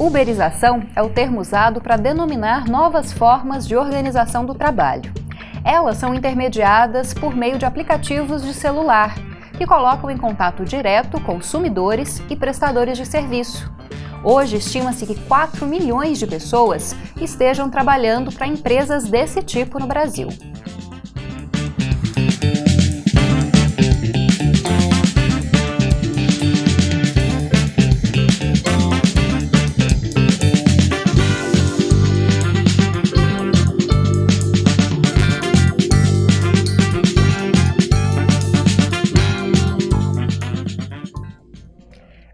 Uberização é o termo usado para denominar novas formas de organização do trabalho. Elas são intermediadas por meio de aplicativos de celular, que colocam em contato direto consumidores e prestadores de serviço. Hoje, estima-se que 4 milhões de pessoas estejam trabalhando para empresas desse tipo no Brasil.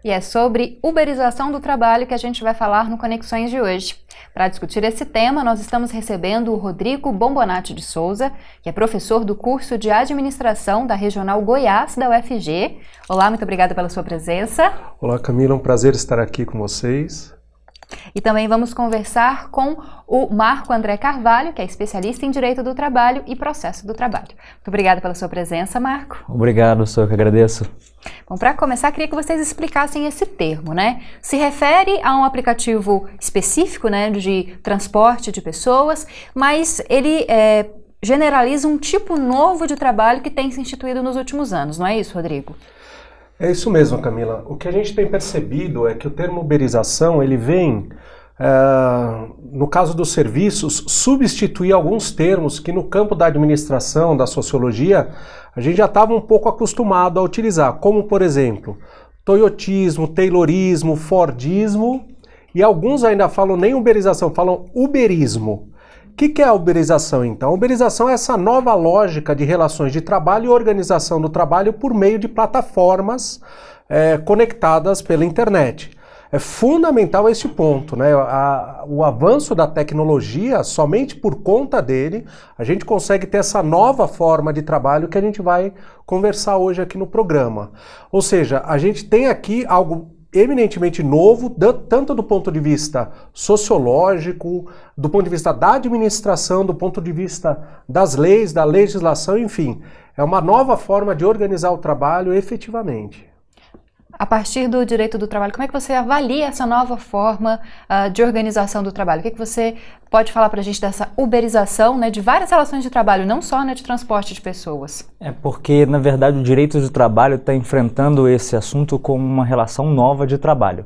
E é sobre uberização do trabalho que a gente vai falar no Conexões de hoje. Para discutir esse tema, nós estamos recebendo o Rodrigo Bombonati de Souza, que é professor do curso de Administração da Regional Goiás da UFG. Olá, muito obrigada pela sua presença. Olá, Camila, é um prazer estar aqui com vocês. E também vamos conversar com o Marco André Carvalho, que é especialista em Direito do Trabalho e Processo do Trabalho. Muito obrigada pela sua presença, Marco. Obrigado, sou eu que agradeço. Bom, para começar, queria que vocês explicassem esse termo, né? Se refere a um aplicativo específico, né, de transporte de pessoas, mas ele generaliza um tipo novo de trabalho que tem se instituído nos últimos anos, não é isso, Rodrigo? É isso mesmo, Camila. O que a gente tem percebido é que o termo uberização, ele vem, no caso dos serviços, substituir alguns termos que no campo da administração, da sociologia, a gente já estava um pouco acostumado a utilizar, como, por exemplo, toyotismo, taylorismo, fordismo, e alguns ainda falam nem uberização, falam uberismo. O que é a uberização, então? A uberização é essa nova lógica de relações de trabalho e organização do trabalho por meio de plataformas conectadas pela internet. É fundamental esse ponto, né? O avanço da tecnologia, somente por conta dele, a gente consegue ter essa nova forma de trabalho que a gente vai conversar hoje aqui no programa. Ou seja, a gente tem aqui algo eminentemente novo, tanto do ponto de vista sociológico, do ponto de vista da administração, do ponto de vista das leis, da legislação, enfim. É uma nova forma de organizar o trabalho efetivamente. A partir do direito do trabalho, como é que você avalia essa nova forma de organização do trabalho? O que você pode falar para a gente dessa uberização, né, de várias relações de trabalho, não só, né, de transporte de pessoas? É porque, na verdade, o direito do trabalho está enfrentando esse assunto como uma relação nova de trabalho.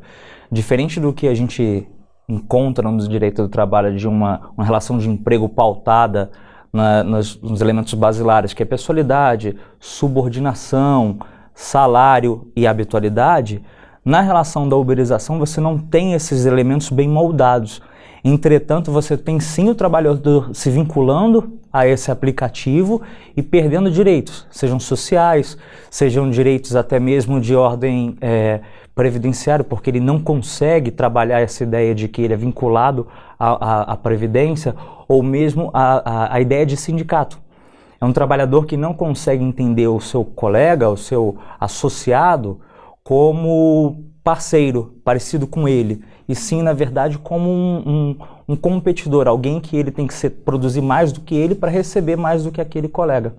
Diferente do que a gente encontra no direito do trabalho de uma relação de emprego pautada nos elementos basilares, que é pessoalidade, subordinação, salário e habitualidade, na relação da uberização você não tem esses elementos bem moldados. Entretanto, você tem sim o trabalhador se vinculando a esse aplicativo e perdendo direitos, sejam sociais, sejam direitos até mesmo de ordem previdenciária, porque ele não consegue trabalhar essa ideia de que ele é vinculado à previdência, ou mesmo a ideia de sindicato. É um trabalhador que não consegue entender o seu colega, o seu associado, como parceiro, parecido com ele, e sim, na verdade, como um competidor, alguém que ele tem que produzir mais do que ele para receber mais do que aquele colega.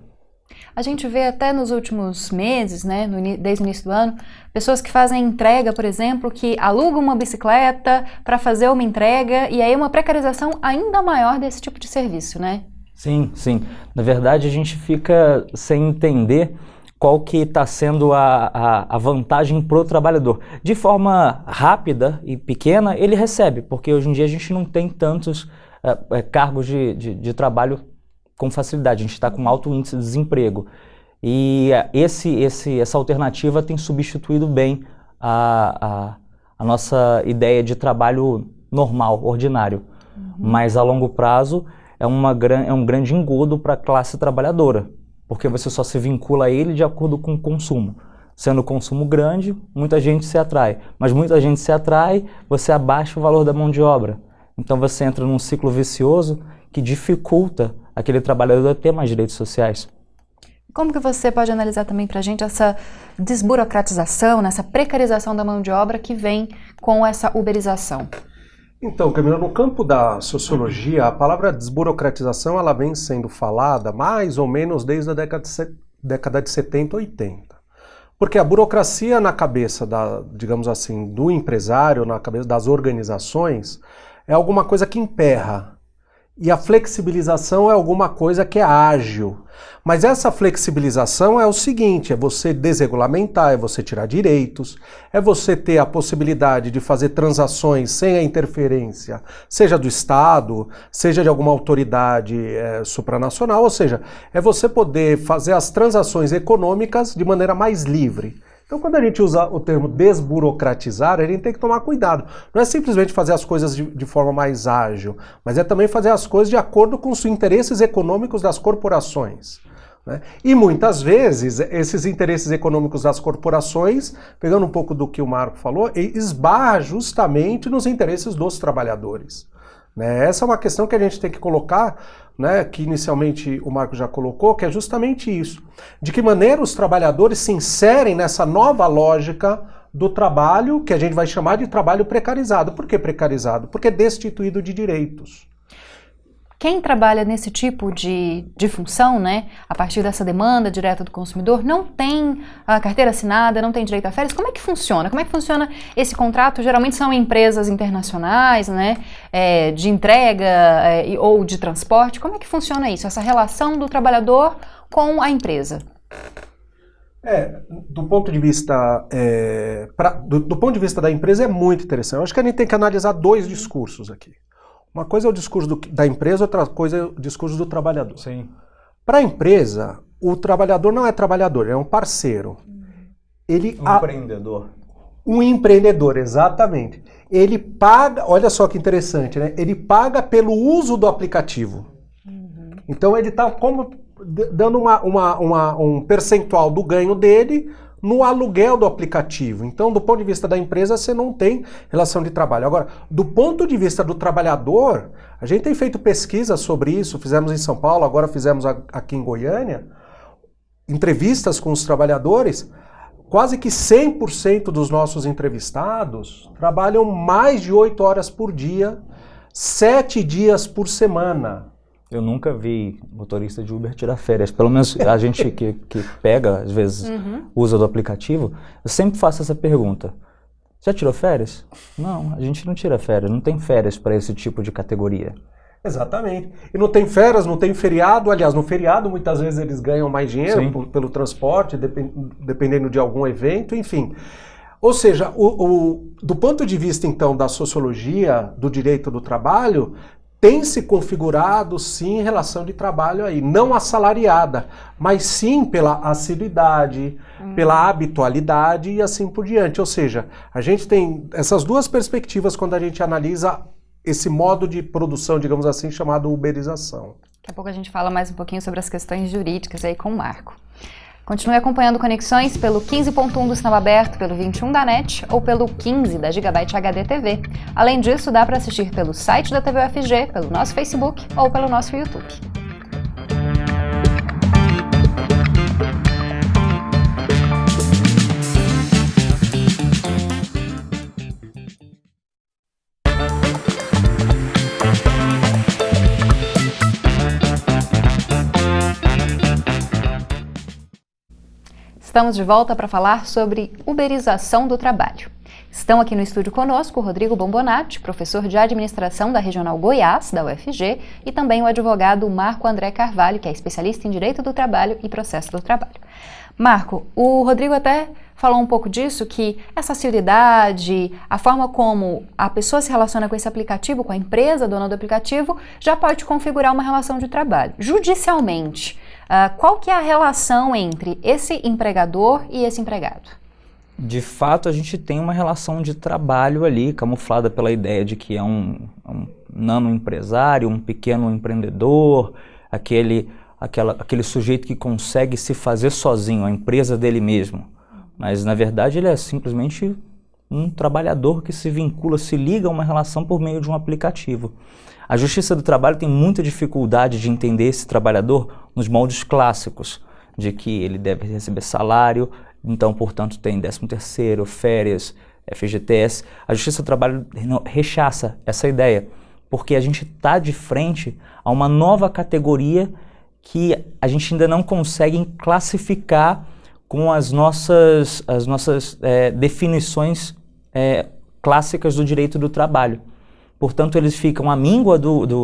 A gente vê até nos últimos meses, né, desde o início do ano, pessoas que fazem entrega, por exemplo, que alugam uma bicicleta para fazer uma entrega, e aí uma precarização ainda maior desse tipo de serviço, né? Sim, sim. Na verdade, a gente fica sem entender qual que está sendo a vantagem para o trabalhador. De forma rápida e pequena, ele recebe, porque hoje em dia a gente não tem tantos cargos de trabalho com facilidade. A gente está com alto índice de desemprego. E essa alternativa tem substituído bem a nossa ideia de trabalho normal, ordinário. Mas a longo prazo é um grande engodo para a classe trabalhadora, porque você só se vincula a ele de acordo com o consumo. Sendo o consumo grande, muita gente se atrai, mas muita gente se atrai, você abaixa o valor da mão de obra. Então você entra num ciclo vicioso que dificulta aquele trabalhador a ter mais direitos sociais. Como que você pode analisar também para a gente essa desburocratização, essa precarização da mão de obra que vem com essa uberização? Então, Camila, no campo da sociologia, a palavra desburocratização ela vem sendo falada mais ou menos desde a década de 70, 80. Porque a burocracia na cabeça, digamos assim, do empresário, na cabeça das organizações, é alguma coisa que emperra. E a flexibilização é alguma coisa que é ágil. Mas essa flexibilização é o seguinte, é você desregulamentar, é você tirar direitos, é você ter a possibilidade de fazer transações sem a interferência, seja do Estado, seja de alguma autoridade supranacional, ou seja, é você poder fazer as transações econômicas de maneira mais livre. Então, quando a gente usa o termo desburocratizar, a gente tem que tomar cuidado. Não é simplesmente fazer as coisas de forma mais ágil, mas é também fazer as coisas de acordo com os interesses econômicos das corporações, né? E muitas vezes, esses interesses econômicos das corporações, pegando um pouco do que o Marco falou, esbarra justamente nos interesses dos trabalhadores, né? Essa é uma questão que a gente tem que colocar, né, que inicialmente o Marco já colocou, que é justamente isso. De que maneira os trabalhadores se inserem nessa nova lógica do trabalho, que a gente vai chamar de trabalho precarizado. Por que precarizado? Porque é destituído de direitos. Quem trabalha nesse tipo de função, né, a partir dessa demanda direta do consumidor, não tem a carteira assinada, não tem direito a férias. Como é que funciona? Como é que funciona esse contrato? Geralmente são empresas internacionais, né, de entrega ou de transporte. Como é que funciona isso, essa relação do trabalhador com a empresa? Do ponto de vista do ponto de vista da empresa é muito interessante. Eu acho que a gente tem que analisar dois discursos aqui. Uma coisa é o discurso da empresa, outra coisa é o discurso do trabalhador. Sim. Para a empresa, o trabalhador não é trabalhador, é um parceiro. Empreendedor. Um empreendedor, exatamente. Ele paga, olha só que interessante, né? Ele paga pelo uso do aplicativo. Então ele está dando um percentual do ganho dele no aluguel do aplicativo. Então, do ponto de vista da empresa, você não tem relação de trabalho. Agora, do ponto de vista do trabalhador, a gente tem feito pesquisas sobre isso, fizemos em São Paulo, agora fizemos aqui em Goiânia, entrevistas com os trabalhadores, quase que 100% dos nossos entrevistados trabalham mais de 8 horas por dia, 7 dias por semana. Eu nunca vi motorista de Uber tirar férias. Pelo menos a gente que pega, às vezes, usa do aplicativo, eu sempre faço essa pergunta. Já tirou férias? Não, a gente não tira férias, não tem férias para esse tipo de categoria. Exatamente. E não tem férias, não tem feriado. Aliás, no feriado muitas vezes eles ganham mais dinheiro pelo transporte, dependendo de algum evento, enfim. Ou seja, do ponto de vista, então, da sociologia, do direito do trabalho, tem se configurado, sim, relação de trabalho aí, não assalariada, mas sim pela assiduidade, pela habitualidade e assim por diante. Ou seja, a gente tem essas duas perspectivas quando a gente analisa esse modo de produção, digamos assim, chamado uberização. Daqui a pouco a gente fala mais um pouquinho sobre as questões jurídicas aí com o Marco. Continue acompanhando Conexões pelo 15.1 do Sinal Aberto, pelo 21 da NET ou pelo 15 da Gigabyte HD TV. Além disso, dá para assistir pelo site da TV UFG, pelo nosso Facebook ou pelo nosso YouTube. Estamos de volta para falar sobre uberização do trabalho. Estão aqui no estúdio conosco o Rodrigo Bombonati, professor de administração da Regional Goiás, da UFG, e também o advogado Marco André Carvalho, que é especialista em direito do trabalho e processo do trabalho. Marco, o Rodrigo até falou um pouco disso, que essa acessibilidade, a forma como a pessoa se relaciona com esse aplicativo, com a empresa dona do aplicativo, já pode configurar uma relação de trabalho. Judicialmente, qual que é a relação entre esse empregador e esse empregado? De fato, a gente tem uma relação de trabalho ali, camuflada pela ideia de que é um nano empresário, um pequeno empreendedor, aquele sujeito que consegue se fazer sozinho, a empresa dele mesmo. Mas, na verdade, ele é simplesmente um trabalhador que se vincula, se liga a uma relação por meio de um aplicativo. A Justiça do Trabalho tem muita dificuldade de entender esse trabalhador nos moldes clássicos, de que ele deve receber salário, então, portanto, tem 13º, férias, FGTS. A Justiça do Trabalho rechaça essa ideia, porque a gente está de frente a uma nova categoria que a gente ainda não consegue classificar com as nossas definições clássicas do direito do trabalho. Portanto, eles ficam à míngua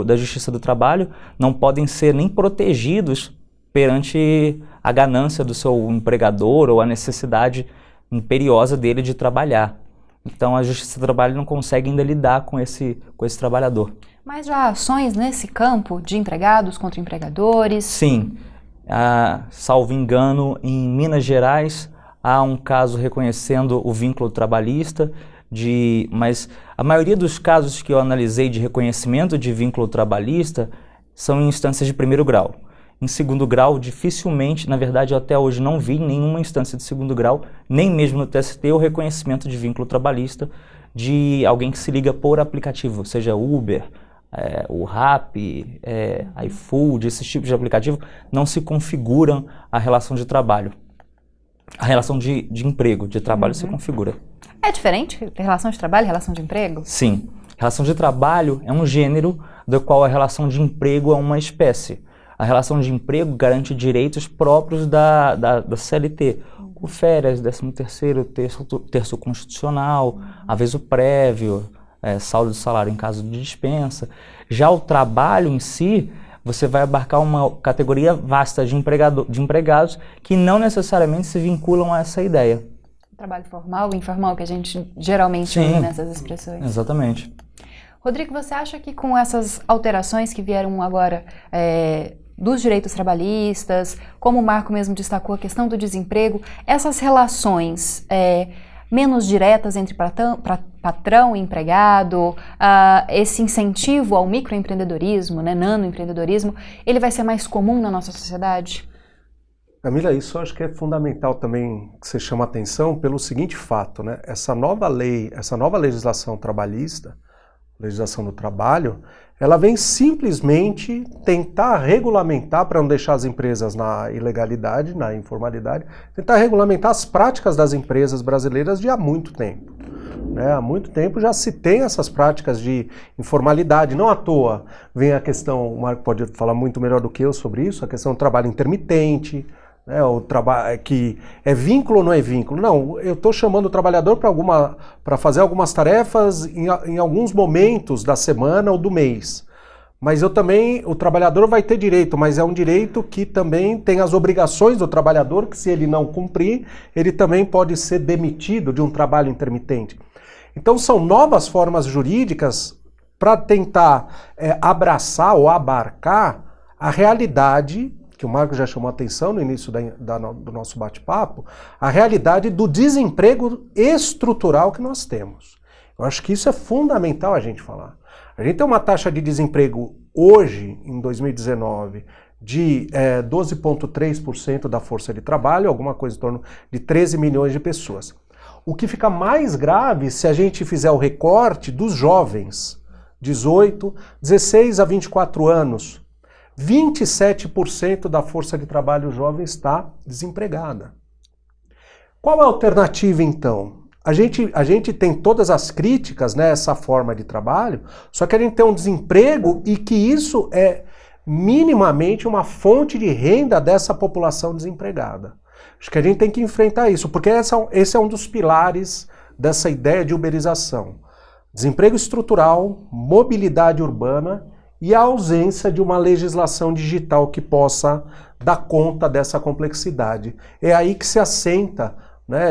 da Justiça do Trabalho, não podem ser nem protegidos perante a ganância do seu empregador ou a necessidade imperiosa dele de trabalhar. Então, a Justiça do Trabalho não consegue ainda lidar com esse trabalhador. Mas já há ações nesse campo de empregados contra empregadores? Sim. Salvo engano, em Minas Gerais, há um caso reconhecendo o vínculo trabalhista, mas a maioria dos casos que eu analisei de reconhecimento de vínculo trabalhista são em instâncias de primeiro grau. Em segundo grau, dificilmente, na verdade, eu até hoje não vi em nenhuma instância de segundo grau, nem mesmo no TST, o reconhecimento de vínculo trabalhista de alguém que se liga por aplicativo, seja Uber, o Rappi, iFood, esses tipos de aplicativo, não se configuram a relação de trabalho. A relação de emprego, de trabalho se configura. É diferente? Relação de trabalho e relação de emprego? Sim. Relação de trabalho é um gênero do qual a relação de emprego é uma espécie. A relação de emprego garante direitos próprios da CLT, como férias, 13º, terço constitucional, aviso prévio, saldo de salário em caso de dispensa. Já o trabalho em si, você vai abarcar uma categoria vasta de empregados que não necessariamente se vinculam a essa ideia. Trabalho formal e informal que a gente geralmente usa nessas expressões. Exatamente. Rodrigo, você acha que com essas alterações que vieram agora dos direitos trabalhistas, como o Marco mesmo destacou, a questão do desemprego, essas relações menos diretas entre patrão e empregado, esse incentivo ao microempreendedorismo, nanoempreendedorismo, ele vai ser mais comum na nossa sociedade? Camila, isso eu acho que é fundamental também que você chama a atenção pelo seguinte fato, né? Essa nova lei, essa nova legislação trabalhista, legislação do trabalho, ela vem simplesmente tentar regulamentar, para não deixar as empresas na ilegalidade, na informalidade, tentar regulamentar as práticas das empresas brasileiras de há muito tempo. Há muito tempo já se tem essas práticas de informalidade, não à toa vem a questão, o Marco pode falar muito melhor do que eu sobre isso, a questão do trabalho intermitente, o trabalho que é vínculo ou não é vínculo? Não, eu estou chamando o trabalhador para fazer algumas tarefas em alguns momentos da semana ou do mês. Mas o trabalhador vai ter direito, mas é um direito que também tem as obrigações do trabalhador, que se ele não cumprir, ele também pode ser demitido de um trabalho intermitente. Então são novas formas jurídicas para tentar abraçar ou abarcar a realidade, que o Marco já chamou a atenção no início do nosso bate-papo, a realidade do desemprego estrutural que nós temos. Eu acho que isso é fundamental a gente falar. A gente tem uma taxa de desemprego hoje, em 2019, de 12,3% da força de trabalho, alguma coisa em torno de 13 milhões de pessoas. O que fica mais grave se a gente fizer o recorte dos jovens, 16 a 24 anos, 27% da força de trabalho jovem está desempregada. Qual é a alternativa, então? A gente tem todas as críticas, essa forma de trabalho, só que a gente tem um desemprego e que isso é minimamente uma fonte de renda dessa população desempregada. Acho que a gente tem que enfrentar isso, porque esse é um dos pilares dessa ideia de uberização. Desemprego estrutural, mobilidade urbana e a ausência de uma legislação digital que possa dar conta dessa complexidade. É aí que se assenta,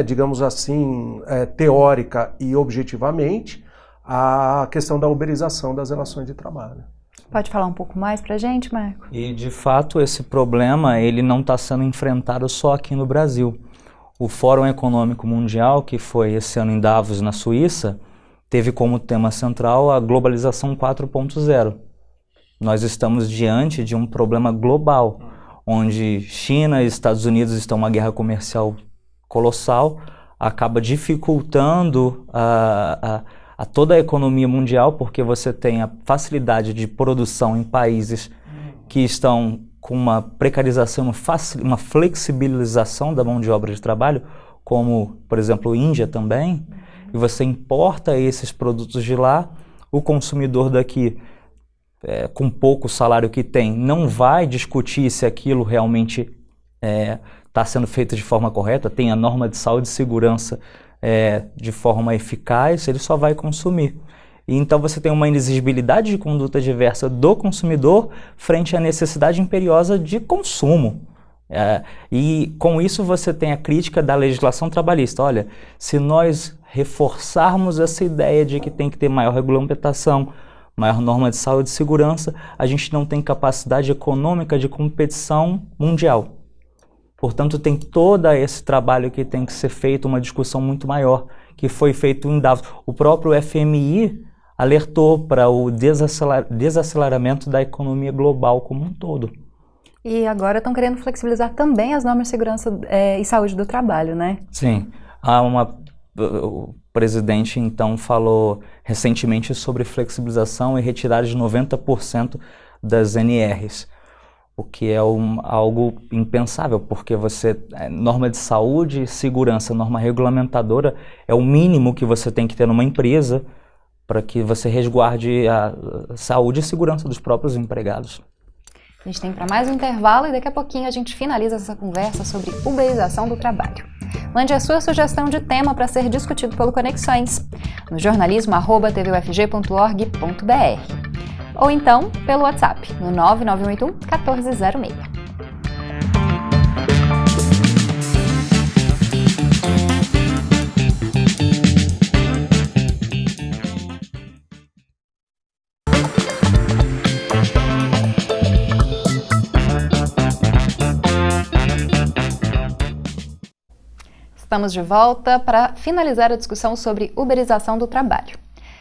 digamos assim, teórica e objetivamente, a questão da uberização das relações de trabalho. Pode falar um pouco mais para a gente, Marco? E, de fato, esse problema ele não está sendo enfrentado só aqui no Brasil. O Fórum Econômico Mundial, que foi esse ano em Davos, na Suíça, teve como tema central a globalização 4.0. Nós estamos diante de um problema global, onde China e Estados Unidos estão em uma guerra comercial colossal, acaba dificultando a toda a economia mundial, porque você tem a facilidade de produção em países que estão com uma precarização, uma flexibilização da mão de obra de trabalho, como, por exemplo, Índia também, e você importa esses produtos de lá, o consumidor daqui, com pouco salário que tem, não vai discutir se aquilo realmente está está sendo feito de forma correta, tem a norma de saúde e segurança de forma eficaz, ele só vai consumir. E então você tem uma inexigibilidade de conduta diversa do consumidor frente à necessidade imperiosa de consumo. E com isso você tem a crítica da legislação trabalhista. Olha, se nós reforçarmos essa ideia de que tem que ter maior regulamentação, maior norma de saúde e segurança, a gente não tem capacidade econômica de competição mundial. Portanto, tem todo esse trabalho que tem que ser feito, uma discussão muito maior, que foi feito em Davos. O próprio FMI alertou para o desaceleramento da economia global como um todo. E agora estão querendo flexibilizar também as normas de segurança e saúde do trabalho, né? Sim. O presidente, então, falou recentemente sobre flexibilização e retirada de 90% das NRs, o que é algo impensável, porque norma de saúde, segurança, norma regulamentadora é o mínimo que você tem que ter numa empresa para que você resguarde a saúde e segurança dos próprios empregados. A gente tem para mais um intervalo e daqui a pouquinho a gente finaliza essa conversa sobre uberização do trabalho. Mande a sua sugestão de tema para ser discutido pelo Conexões no jornalismo@tvufg.br ou então pelo WhatsApp no 9981 1406. Estamos de volta para finalizar a discussão sobre uberização do trabalho.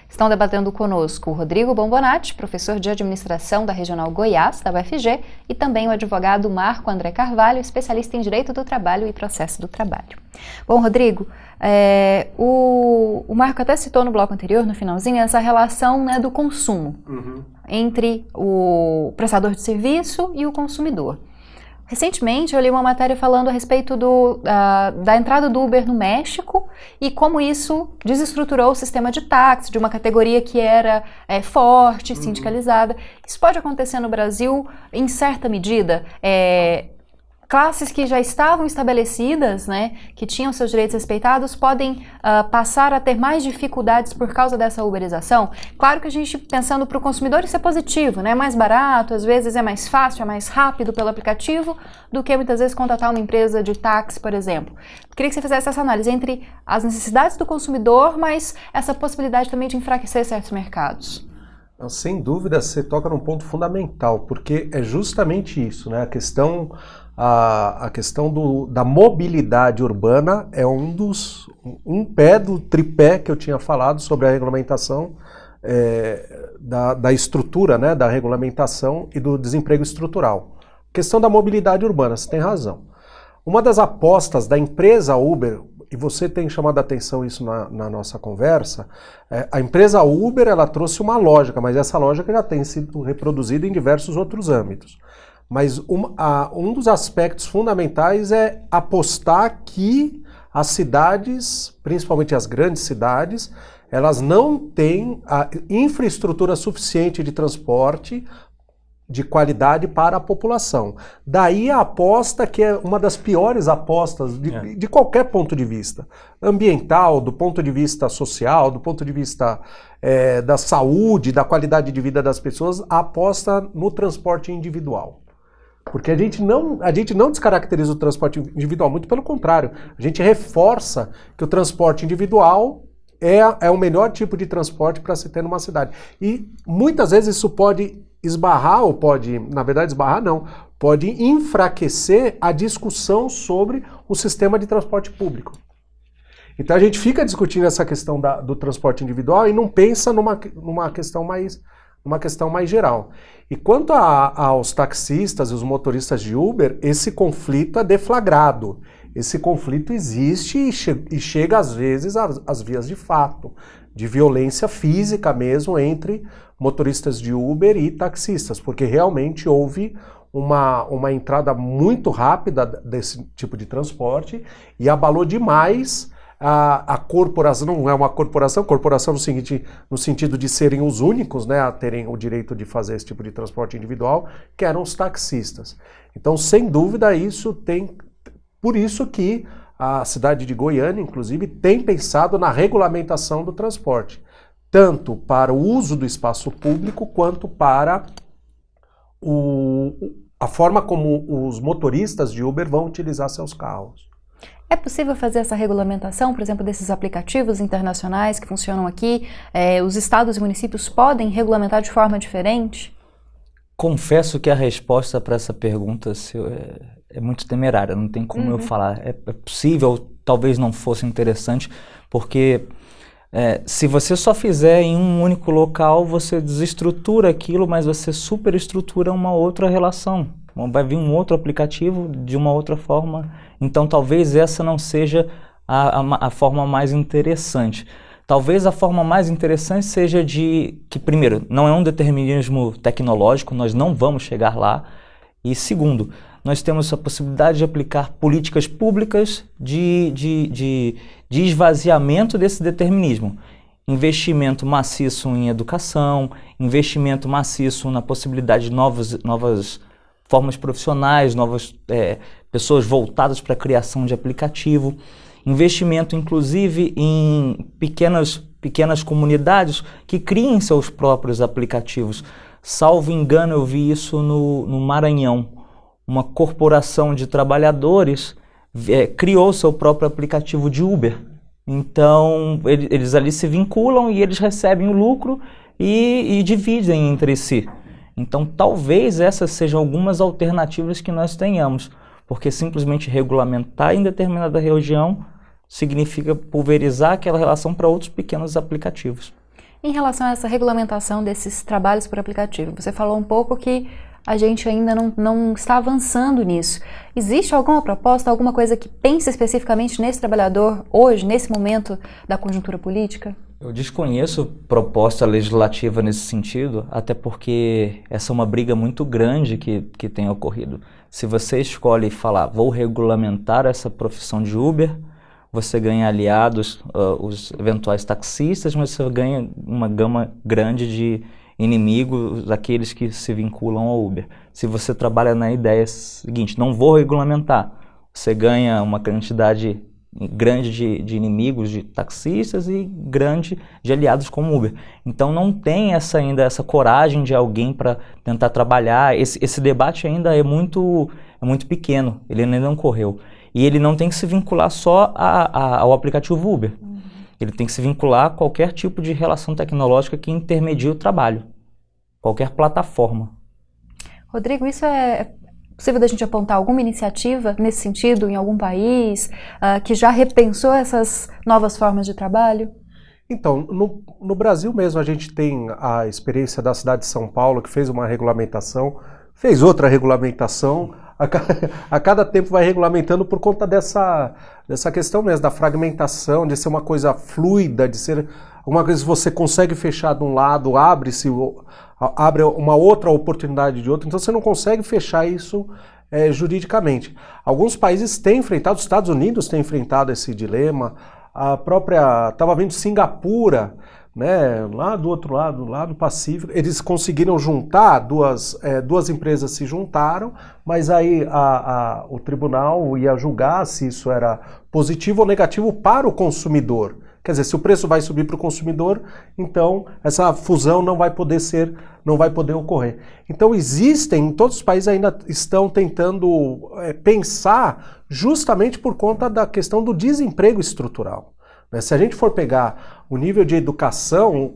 Estão debatendo conosco o Rodrigo Bombonati, professor de administração da Regional Goiás, da UFG, e também o advogado Marco André Carvalho, especialista em direito do trabalho e processo do trabalho. Bom, Rodrigo, o Marco até citou no bloco anterior, no finalzinho, essa relação, né, do consumo entre o prestador de serviço e o consumidor. Recentemente eu li uma matéria falando a respeito da entrada do Uber no México e como isso desestruturou o sistema de táxi, de uma categoria que era forte, sindicalizada. Isso pode acontecer no Brasil em certa medida. Classes que já estavam estabelecidas, né, que tinham seus direitos respeitados, podem passar a ter mais dificuldades por causa dessa uberização. Claro que a gente, pensando para o consumidor, isso é positivo, né? É mais barato, às vezes é mais fácil, é mais rápido pelo aplicativo do que muitas vezes contratar uma empresa de táxi, por exemplo. Queria que você fizesse essa análise entre as necessidades do consumidor, mas essa possibilidade também de enfraquecer certos mercados. Sem dúvida, você toca num ponto fundamental, porque é justamente isso, né? A questão da mobilidade urbana é um pé do tripé que eu tinha falado sobre a regulamentação da estrutura, né, da regulamentação e do desemprego estrutural. Questão da mobilidade urbana, você tem razão. Uma das apostas da empresa Uber, e você tem chamado a atenção isso na nossa conversa, a empresa Uber ela trouxe uma lógica, mas essa lógica já tem sido reproduzida em diversos outros âmbitos. Mas um dos aspectos fundamentais é apostar que as cidades, principalmente as grandes cidades, elas não têm a infraestrutura suficiente de transporte de qualidade para a população. Daí a aposta que é uma das piores apostas de qualquer ponto de vista. Ambiental, do ponto de vista social, do ponto de vista da saúde, da qualidade de vida das pessoas, a aposta no transporte individual. Porque a gente não descaracteriza o transporte individual, muito pelo contrário. A gente reforça que o transporte individual é o melhor tipo de transporte para se ter numa cidade. E muitas vezes isso pode esbarrar, ou pode, na verdade esbarrar não, pode enfraquecer a discussão sobre o sistema de transporte público. Então a gente fica discutindo essa questão do transporte individual e não pensa numa questão mais geral. E quanto aos taxistas e os motoristas de Uber, esse conflito é deflagrado. Esse conflito existe e chega às vezes às vias de fato, de violência física mesmo entre motoristas de Uber e taxistas, porque realmente houve uma entrada muito rápida desse tipo de transporte e abalou demais a corporação. Não é uma corporação no sentido de serem os únicos, né, a terem o direito de fazer esse tipo de transporte individual, que eram os taxistas. Então, sem dúvida, isso Por isso que a cidade de Goiânia, inclusive, tem pensado na regulamentação do transporte, tanto para o uso do espaço público quanto para a forma como os motoristas de Uber vão utilizar seus carros. É possível fazer essa regulamentação, por exemplo, desses aplicativos internacionais que funcionam aqui? Os estados e municípios podem regulamentar de forma diferente? Confesso que a resposta para essa pergunta é muito temerária, não tem como eu falar. É possível, talvez não fosse interessante, porque se você só fizer em um único local, você desestrutura aquilo, mas você superestrutura uma outra relação. Vai vir um outro aplicativo de uma outra forma, então talvez essa não seja a forma mais interessante. Talvez a forma mais interessante seja que, primeiro, não é um determinismo tecnológico, nós não vamos chegar lá, e segundo, nós temos a possibilidade de aplicar políticas públicas de esvaziamento desse determinismo. Investimento maciço em educação, investimento maciço na possibilidade de novas formas profissionais, novas pessoas voltadas para a criação de aplicativo, investimento inclusive em pequenas comunidades que criem seus próprios aplicativos. Salvo engano, eu vi isso no Maranhão. Uma corporação de trabalhadores criou seu próprio aplicativo de Uber. Então, eles ali se vinculam e eles recebem o lucro e dividem entre si. Então, talvez essas sejam algumas alternativas que nós tenhamos, porque simplesmente regulamentar em determinada região significa pulverizar aquela relação para outros pequenos aplicativos. Em relação a essa regulamentação desses trabalhos por aplicativo, você falou um pouco que a gente ainda não está avançando nisso. Existe alguma proposta, alguma coisa que pense especificamente nesse trabalhador hoje, nesse momento da conjuntura política? Eu desconheço proposta legislativa nesse sentido, até porque essa é uma briga muito grande que tem ocorrido. Se você escolhe falar, vou regulamentar essa profissão de Uber, você ganha aliados, os eventuais taxistas, mas você ganha uma gama grande de inimigos, daqueles que se vinculam ao Uber. Se você trabalha na ideia seguinte, não vou regulamentar, você ganha uma quantidade grande de inimigos, de taxistas e grande de aliados como Uber. Então não tem ainda essa coragem de alguém para tentar trabalhar. Esse debate ainda é muito pequeno, ele ainda não correu. E ele não tem que se vincular só ao aplicativo Uber. Ele tem que se vincular a qualquer tipo de relação tecnológica que intermedie o trabalho, qualquer plataforma. Rodrigo, isso é possível da gente apontar alguma iniciativa nesse sentido em algum país que já repensou essas novas formas de trabalho? Então, no Brasil mesmo a gente tem a experiência da cidade de São Paulo, que fez uma regulamentação, fez outra regulamentação, a cada tempo vai regulamentando por conta dessa questão mesmo, da fragmentação, de ser uma coisa fluida, de ser uma coisa que você consegue fechar de um lado, abre uma outra oportunidade de outro, então você não consegue fechar isso juridicamente. Alguns países têm enfrentado, os Estados Unidos têm enfrentado esse dilema, estava vendo Singapura, né, lá do outro lado, lá do Pacífico, eles conseguiram juntar, duas empresas se juntaram, mas aí o tribunal ia julgar se isso era positivo ou negativo para o consumidor. Quer dizer, se o preço vai subir para o consumidor, então essa fusão não vai poder ocorrer. Então todos os países ainda estão tentando pensar justamente por conta da questão do desemprego estrutural. Se a gente for pegar o nível de educação,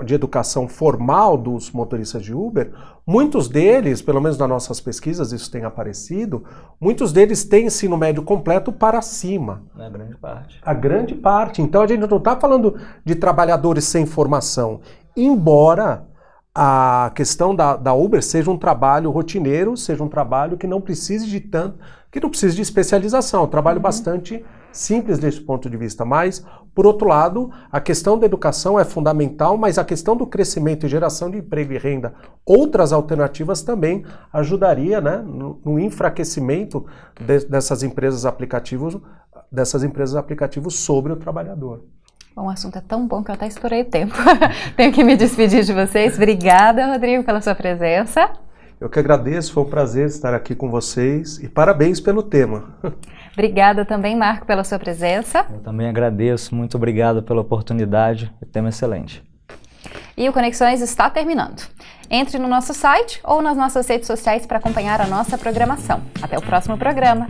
de educação formal dos motoristas de Uber, muitos deles, pelo menos nas nossas pesquisas isso tem aparecido, muitos deles têm ensino médio completo para cima. A grande parte. A grande parte. Então a gente não está falando de trabalhadores sem formação, embora a questão da Uber seja um trabalho rotineiro, seja um trabalho que não precise de especialização, um trabalho bastante simples desse ponto de vista, mas, por outro lado, a questão da educação é fundamental, mas a questão do crescimento e geração de emprego e renda, outras alternativas também ajudaria, né, no enfraquecimento dessas empresas aplicativos sobre o trabalhador. Bom, o assunto é tão bom que eu até estourei o tempo. Tenho que me despedir de vocês. Obrigada, Rodrigo, pela sua presença. Eu que agradeço, foi um prazer estar aqui com vocês e parabéns pelo tema. Obrigada também, Marco, pela sua presença. Eu também agradeço, muito obrigado pela oportunidade, tema excelente. E o Conexões está terminando. Entre no nosso site ou nas nossas redes sociais para acompanhar a nossa programação. Até o próximo programa.